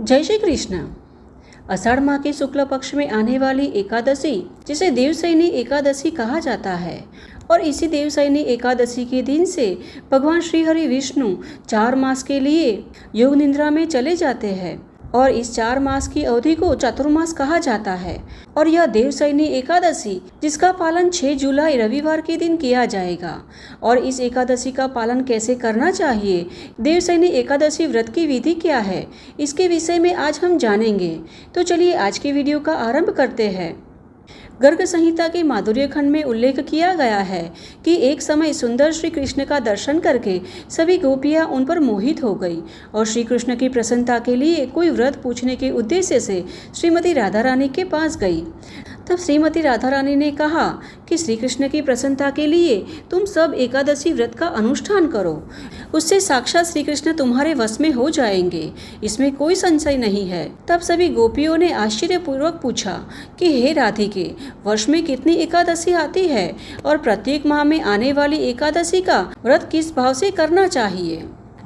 जय श्री कृष्ण। आषाढ़ माह के शुक्ल पक्ष में आने वाली एकादशी, जिसे देवशयनी एकादशी कहा जाता है, और इसी देवशयनी एकादशी के दिन से भगवान श्री हरि विष्णु 4 मास के लिए योग निद्रा में चले जाते हैं और इस 4 मास की अवधि को चातुर्मास कहा जाता है। और यह देवशयनी एकादशी, जिसका पालन 6 जुलाई रविवार के दिन किया जाएगा। और इस एकादशी का पालन कैसे करना चाहिए, देवशयनी एकादशी व्रत की विधि क्या है, इसके विषय में आज हम जानेंगे। तो चलिए आज के वीडियो का आरंभ करते हैं। गर्ग संहिता के माधुर्य खंड में उल्लेख किया गया है कि एक समय सुंदर श्री कृष्ण का दर्शन करके सभी गोपियां उन पर मोहित हो गई और श्री कृष्ण की प्रसन्नता के लिए कोई व्रत पूछने के उद्देश्य से श्रीमती राधा रानी के पास गई। तब श्रीमती राधा रानी ने कहा कि श्री कृष्ण की प्रसन्नता के लिए तुम सब एकादशी व्रत का अनुष्ठान करो, उससे साक्षात श्री कृष्ण तुम्हारे वश में हो जाएंगे, इसमें कोई संशय नहीं है। तब सभी गोपियों ने आश्चर्यपूर्वक पूछा कि हे राधिके, वर्ष में कितनी एकादशी आती है और प्रत्येक माह में आने वाली एकादशी का व्रत किस भाव से करना चाहिए।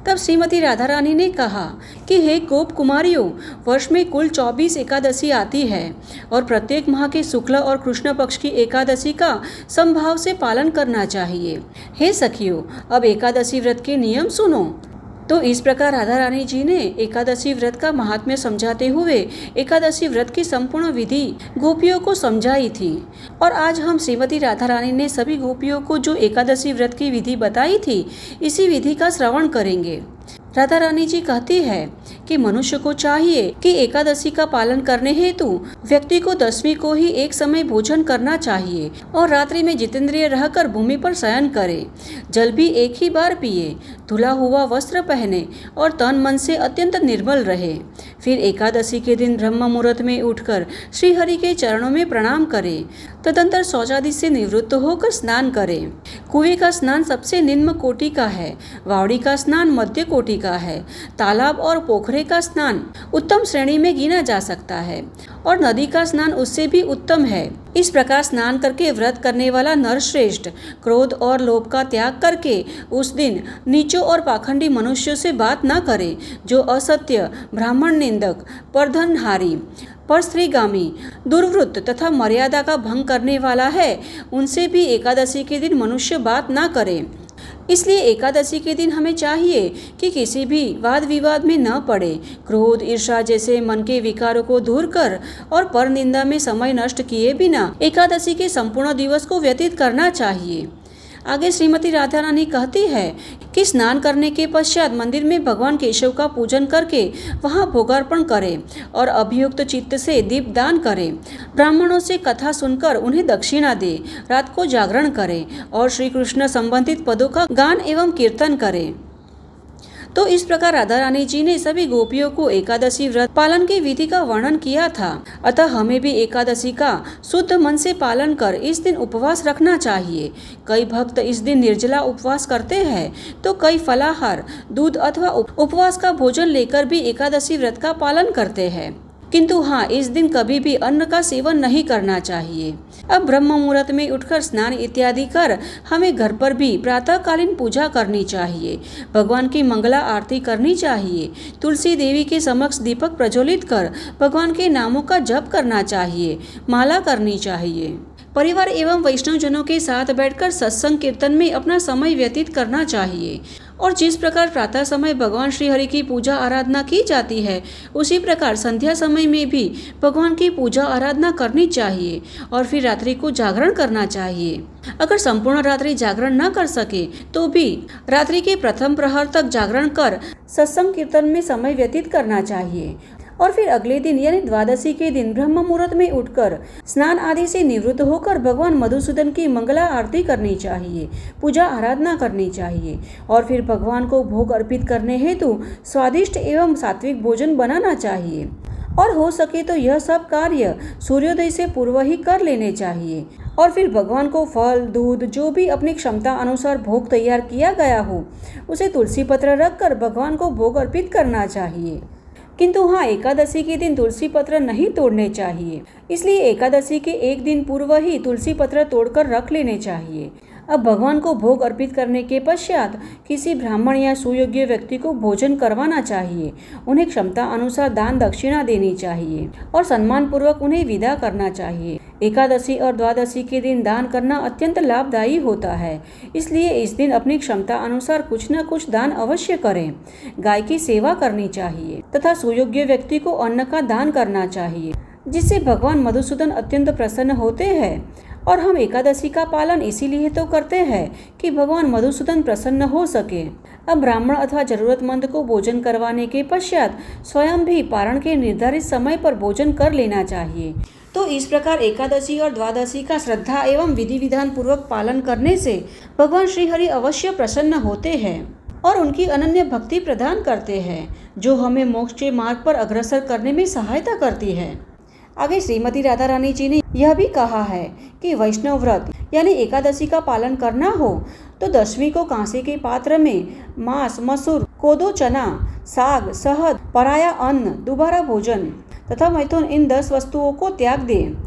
तब श्रीमती राधा रानी ने कहा कि हे गोप कुमारियों, वर्ष में कुल 24 एकादशी आती है और प्रत्येक माह के शुक्ल और कृष्ण पक्ष की एकादशी का समभाव से पालन करना चाहिए। हे सखियों, अब एकादशी व्रत के नियम सुनो। तो इस प्रकार राधा रानी जी ने एकादशी व्रत का महात्म्य समझाते हुए एकादशी व्रत की संपूर्ण विधि गोपियों को समझाई थी। और आज हम श्रीमती राधा रानी ने सभी गोपियों को जो एकादशी व्रत की विधि बताई थी, इसी विधि का श्रवण करेंगे। राधा रानी जी कहती है कि मनुष्य को चाहिए कि एकादशी का पालन करने हेतु व्यक्ति को 10वीं को ही एक समय भोजन करना चाहिए और रात्रि में जितेंद्रिय रहकर भूमि पर शयन करे, जल भी एक ही बार पिए, धुला हुआ वस्त्र पहने और तन मन से अत्यंत निर्मल रहे। फिर एकादशी के दिन ब्रह्म मुहूर्त में उठकर श्री हरि के चरणों में प्रणाम करे। तदंतर शौचादि से निवृत्त होकर स्नान करे। कुएं का स्नान सबसे निम्न कोटि का है, वावड़ी का स्नान मध्य कोटि का है, तालाब और पोखरे का स्नान उत्तम श्रेणी में गिना जा सकता है और नदी का स्नान उससे भी उत्तम है। इस प्रकार स्नान करके व्रत करने वाला नरश्रेष्ठ क्रोध और लोभ का त्याग करके उस दिन नीचों और पाखंडी मनुष्यों से बात न करे, जो असत्य, ब्राह्मण निंदक, परधनहारी, पर स्त्रीगामी, दुर्वृत्त तथा मर्यादा का भंग करने वाला है, उनसे भी एकादशी के दिन मनुष्य बात ना करे। इसलिए एकादशी के दिन हमें चाहिए कि किसी भी वाद विवाद में न पड़े, क्रोध, ईर्ष्या जैसे मन के विकारों को दूर कर और पर निंदा में समय नष्ट किए बिना एकादशी के संपूर्ण दिवस को व्यतीत करना चाहिए। आगे श्रीमती राधा रानी कहती है कि स्नान करने के पश्चात मंदिर में भगवान केशव का पूजन करके वहां भोगार्पण करें और अभियुक्त चित्त से दीप दान करें, ब्राह्मणों से कथा सुनकर उन्हें दक्षिणा दे, रात को जागरण करें और श्री कृष्ण संबंधित पदों का गान एवं कीर्तन करें। तो इस प्रकार राधा रानी जी ने सभी गोपियों को एकादशी व्रत पालन की विधि का वर्णन किया था। अतः हमें भी एकादशी का शुद्ध मन से पालन कर इस दिन उपवास रखना चाहिए। कई भक्त इस दिन निर्जला उपवास करते हैं, तो कई फलाहार, दूध अथवा उपवास का भोजन लेकर भी एकादशी व्रत का पालन करते हैं। किंतु हाँ, इस दिन कभी भी अन्न का सेवन नहीं करना चाहिए। अब ब्रह्म मुहूर्त में उठकर स्नान इत्यादि कर हमें घर पर भी प्रातःकालीन पूजा करनी चाहिए, भगवान की मंगला आरती करनी चाहिए, तुलसी देवी के समक्ष दीपक प्रज्वलित कर भगवान के नामों का जप करना चाहिए, माला करनी चाहिए। परिवार एवं वैष्णवजनों के साथ बैठकर सत्संग कीर्तन में अपना समय व्यतीत करना चाहिए। और जिस प्रकार प्रातः समय भगवान श्री हरि की पूजा आराधना की जाती है, उसी प्रकार संध्या समय में भी भगवान की पूजा आराधना करनी चाहिए और फिर रात्रि को जागरण करना चाहिए। अगर संपूर्ण रात्रि जागरण न कर सके तो भी रात्रि के प्रथम प्रहर तक जागरण कर सत्संग कीर्तन में समय व्यतीत करना चाहिए। और फिर अगले दिन यानी द्वादशी के दिन ब्रह्म मुहूर्त में उठकर स्नान आदि से निवृत्त होकर भगवान मधुसूदन की मंगला आरती करनी चाहिए, पूजा आराधना करनी चाहिए और फिर भगवान को भोग अर्पित करने हेतु स्वादिष्ट एवं सात्विक भोजन बनाना चाहिए। और हो सके तो यह सब कार्य सूर्योदय से पूर्व ही कर लेने चाहिए। और फिर भगवान को फल, दूध, जो भी अपनी क्षमता अनुसार भोग तैयार किया गया हो, उसे तुलसी पत्र रखकर भगवान को भोग अर्पित करना चाहिए। किंतु हाँ, एकादशी के दिन तुलसी पत्र नहीं तोड़ने चाहिए, इसलिए एकादशी के एक दिन पूर्व ही तुलसी पत्र तोड़कर रख लेने चाहिए। अब भगवान को भोग अर्पित करने के पश्चात किसी ब्राह्मण या सुयोग्य व्यक्ति को भोजन करवाना चाहिए, उन्हें क्षमता अनुसार दान दक्षिणा देनी चाहिए और सम्मान पूर्वक उन्हें विदा करना चाहिए। एकादशी और द्वादशी के दिन दान करना अत्यंत लाभदायी होता है, इसलिए इस दिन अपनी क्षमता अनुसार कुछ न कुछ दान अवश्य करें। गाय की सेवा करनी चाहिए तथा सुयोग्य व्यक्ति को अन्न का दान करना चाहिए, जिससे भगवान मधुसूदन अत्यंत प्रसन्न होते हैं। और हम एकादशी का पालन इसीलिए तो करते हैं कि भगवान मधुसूदन प्रसन्न हो सके। अब ब्राह्मण अथवा जरूरतमंद को भोजन करवाने के पश्चात स्वयं भी पारण के निर्धारित समय पर भोजन कर लेना चाहिए। तो इस प्रकार एकादशी और द्वादशी का श्रद्धा एवं विधि विधान पूर्वक पालन करने से भगवान श्री हरि अवश्य प्रसन्न होते हैं और उनकी अनन्य भक्ति प्रदान करते हैं, जो हमें मोक्ष के मार्ग पर अग्रसर करने में सहायता करती है। आगे श्रीमती राधा रानी जी ने यह भी कहा है कि वैष्णव व्रत यानी एकादशी का पालन करना हो तो दशमी को कांसे के पात्र में मांस, मसूर, कोदो, चना, साग, शहद, पराया अन्न, दोबारा भोजन तथा मैथुन इन 10 वस्तुओं को त्याग दें।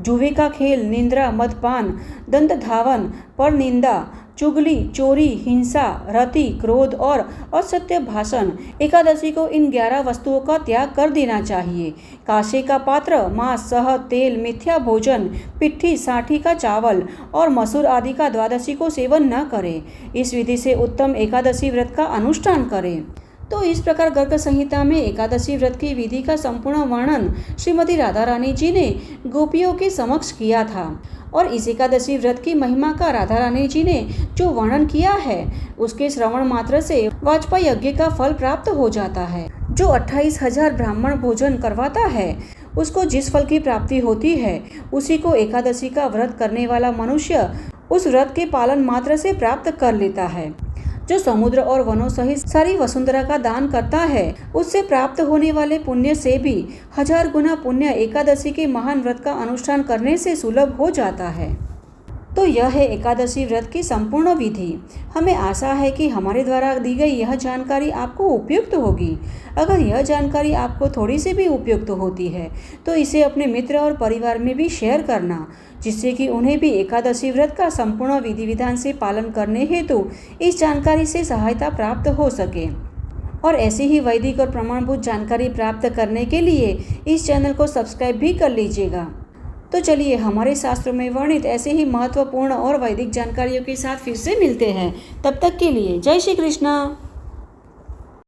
जुए का खेल, निंद्रा, मदपान, दंत धावन, परनिंदा, चुगली, चोरी, हिंसा, रति, क्रोध और असत्य भाषण, एकादशी को इन 11 वस्तुओं का त्याग कर देना चाहिए। कांसे का पात्र, मांस, शहद, तेल, मिथ्या भोजन, पिट्ठी, साठी का चावल और मसूर आदि का द्वादशी को सेवन न करें। इस विधि से उत्तम एकादशी व्रत का अनुष्ठान करें। तो इस प्रकार गर्ग संहिता में एकादशी व्रत की विधि का संपूर्ण वर्णन श्रीमती राधा रानी जी ने गोपियों के समक्ष किया था और इस एकादशी व्रत की महिमा का राधा रानी जी ने जो वर्णन किया है उसके श्रवण मात्र से वाजपेयी यज्ञ का फल प्राप्त हो जाता है। जो 28,000 ब्राह्मण भोजन करवाता है उसको जिस फल की प्राप्ति होती है उसी को एकादशी का व्रत करने वाला मनुष्य उस व्रत के पालन मात्र से प्राप्त कर लेता है। जो समुद्र और वनों सहित सारी वसुंधरा का दान करता है उससे प्राप्त होने वाले पुण्य से भी 1000 गुना पुण्य एकादशी के महान व्रत का अनुष्ठान करने से सुलभ हो जाता है। तो यह है एकादशी व्रत की संपूर्ण विधि। हमें आशा है कि हमारे द्वारा दी गई यह जानकारी आपको उपयुक्त होगी। अगर यह जानकारी आपको थोड़ी सी भी उपयुक्त होती है तो इसे अपने मित्र और परिवार में भी शेयर करना, जिससे कि उन्हें भी एकादशी व्रत का संपूर्ण विधि विधान से पालन करने हेतु इस जानकारी से सहायता प्राप्त हो सके। और ऐसी ही वैदिक और प्रमाणभूत जानकारी प्राप्त करने के लिए इस चैनल को सब्सक्राइब भी कर लीजिएगा। तो चलिए हमारे शास्त्रों में वर्णित ऐसे ही महत्वपूर्ण और वैदिक जानकारियों के साथ फिर से मिलते हैं। तब तक के लिए जय श्री कृष्णा।